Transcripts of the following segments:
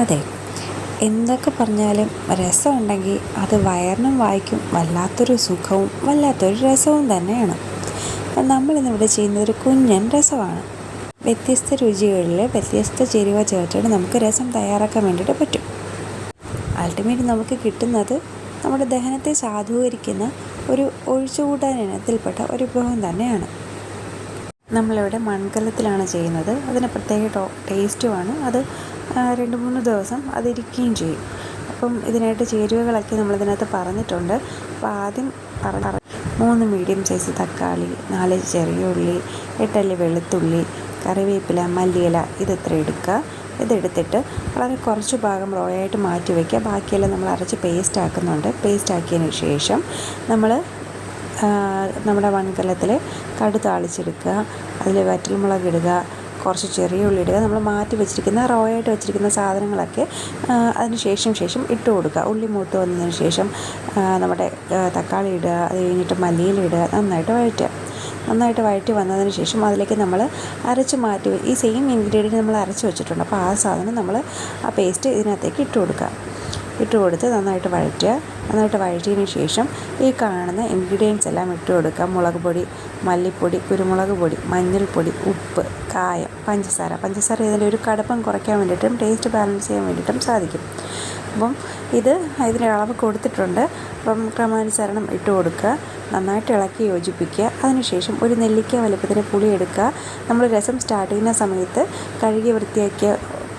അതെ, എന്തൊക്കെ പറഞ്ഞാലും രസമുണ്ടെങ്കിൽ അത് വയറിനും വായിക്കും വല്ലാത്തൊരു സുഖവും വല്ലാത്തൊരു രസവും തന്നെയാണ്. അപ്പം നമ്മളിന്നിവിടെ ചെയ്യുന്നത് ഒരു കുഞ്ഞൻ രസമാണ്. വ്യത്യസ്ത രുചികളിൽ വ്യത്യസ്ത ചേരുവ ചേർത്തിട്ട് നമുക്ക് രസം തയ്യാറാക്കാൻ വേണ്ടിയിട്ട് പറ്റും. അൾട്ടിമേറ്റ് നമുക്ക് കിട്ടുന്നത് നമ്മുടെ ദഹനത്തെ സാധൂകരിക്കുന്ന ഒരു ഒഴിച്ചുകൂട്ടാൻ ഇനത്തിൽപ്പെട്ട ഒരു വിഭവം തന്നെയാണ്. നമ്മളിവിടെ മൺകലത്തിലാണ് ചെയ്യുന്നത്. അതിന് പ്രത്യേക ടേസ്റ്റുമാണ്. അത് 2-3 ദിവസം അതിരിക്കുകയും ചെയ്യും. അപ്പം ഇതിനായിട്ട് ചേരുവകളൊക്കെ നമ്മളിതിനകത്ത് പറഞ്ഞിട്ടുണ്ട്. അപ്പോൾ ആദ്യം 3 മീഡിയം സൈസ് തക്കാളി, 4 ചെറിയ ഉള്ളി, 8 അല്ലി വെളുത്തുള്ളി, കറിവേപ്പില, മല്ലിയില ഇതിത്ര എടുക്കുക. ഇതെടുത്തിട്ട് വളരെ കുറച്ച് ഭാഗം റോയായിട്ട് മാറ്റി വയ്ക്കുക. ബാക്കിയെല്ലാം നമ്മൾ അരച്ച് പേസ്റ്റ് ആക്കുന്നുണ്ട്. പേസ്റ്റ് ആക്കിയതിന് ശേഷം നമ്മൾ നമ്മുടെ മൺകലത്തിൽ കടു താളിച്ചെടുക്കുക. അതിൽ വറ്റൽമുളക് ഇടുക, കുറച്ച് ചെറിയ ഉള്ളി ഇടുക. നമ്മൾ മാറ്റി വെച്ചിരിക്കുന്ന റോയായിട്ട് വെച്ചിരിക്കുന്ന സാധനങ്ങളൊക്കെ അതിന് ശേഷം ഇട്ട് കൊടുക്കുക. ഉള്ളി മൂത്ത് വന്നതിന് ശേഷം നമ്മുടെ തക്കാളി ഇടുക. അത് കഴിഞ്ഞിട്ട് മല്ലിയില ഇടുക. നന്നായിട്ട് വഴറ്റി വന്നതിന് ശേഷം അതിലേക്ക് നമ്മൾ അരച്ച് മാറ്റി ഈ സെയിം ഇൻഗ്രീഡിയൻറ്റ് നമ്മൾ അരച്ച് വെച്ചിട്ടുണ്ട്. അപ്പോൾ ആ സാധനം നമ്മൾ ആ പേസ്റ്റ് ഇതിനകത്തേക്ക് ഇട്ട് കൊടുത്ത് നന്നായിട്ട് വഴറ്റിയതിന് ശേഷം ഈ കാണുന്ന ഇൻഗ്രീഡിയൻസ് എല്ലാം ഇട്ട് കൊടുക്കുക. മുളക് പൊടി, മല്ലിപ്പൊടി, കുരുമുളക് പൊടി, മഞ്ഞൾപ്പൊടി, ഉപ്പ്, കായം, പഞ്ചസാര ഇതിൻ്റെ ഒരു കടുപ്പം കുറയ്ക്കാൻ വേണ്ടിയിട്ടും ടേസ്റ്റ് ബാലൻസ് ചെയ്യാൻ വേണ്ടിയിട്ടും സാധിക്കും. അപ്പം ഇതിൻ്റെ അളവ് കൊടുത്തിട്ടുണ്ട്. അപ്പം ക്രമാനുസരണം ഇട്ട് കൊടുക്കുക. നന്നായിട്ട് ഇളക്കി യോജിപ്പിക്കുക. അതിനുശേഷം ഒരു നെല്ലിക്ക വലുപ്പത്തിന് പുളി എടുക്കുക. നമ്മൾ രസം സ്റ്റാർട്ട് ചെയ്യുന്ന സമയത്ത് കഴുകി വൃത്തിയാക്കിയ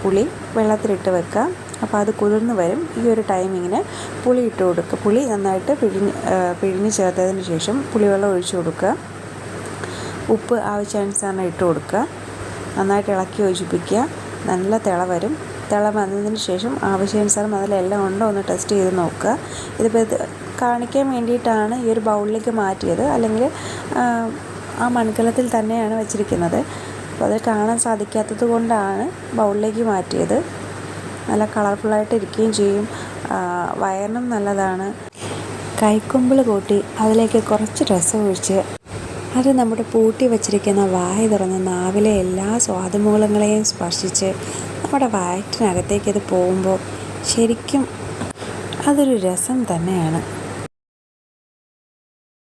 പുളി വെള്ളത്തിലിട്ട് വെക്കുക. അപ്പോൾ അത് കുതിർന്ന് വരും. ഈ ഒരു ടൈമിങ്ങിന് പുളി ഇട്ട് കൊടുക്കുക. പുളി നന്നായിട്ട് പിഴിഞ്ഞ് ചേർത്തതിന് ശേഷം പുളിവെള്ളം ഒഴിച്ചു കൊടുക്കുക. ഉപ്പ് ആവശ്യാനുസരണം ഇട്ട് കൊടുക്കുക. നന്നായിട്ട് ഇളക്കി യോജിപ്പിക്കുക. നല്ല തിള വരും. തിള വന്നതിന് ശേഷം ആവശ്യാനുസരണം അതിലെല്ലാം ഉണ്ടോ ഒന്ന് ടെസ്റ്റ് ചെയ്ത് നോക്കുക. ഇതിപ്പോൾ കാണിക്കാൻ വേണ്ടിയിട്ടാണ് ഈ ഒരു ബൗളിലേക്ക് മാറ്റിയത്. അല്ലെങ്കിൽ ആ മൺകലത്തിൽ തന്നെയാണ് വെച്ചിരിക്കുന്നത്. അപ്പോൾ അത് കാണാൻ സാധിക്കാത്തത് കൊണ്ടാണ് ബൗളിലേക്ക് മാറ്റിയത്. നല്ല കളർഫുള്ളായിട്ട് ഇരിക്കുകയും ചെയ്യും. വയറിനും നല്ലതാണ്. കൈക്കൊമ്പിൾ കൂട്ടി അതിലേക്ക് കുറച്ച് രസം ഒഴിച്ച് അത് നമ്മുടെ പൂട്ടി വച്ചിരിക്കുന്ന വായ തുറന്ന് നാവിലെ എല്ലാ സ്വാദുമൂലങ്ങളെയും സ്പർശിച്ച് നമ്മുടെ വയറ്റിനകത്തേക്ക് അത് പോകുമ്പോൾ ശരിക്കും അതൊരു രസം തന്നെയാണ്.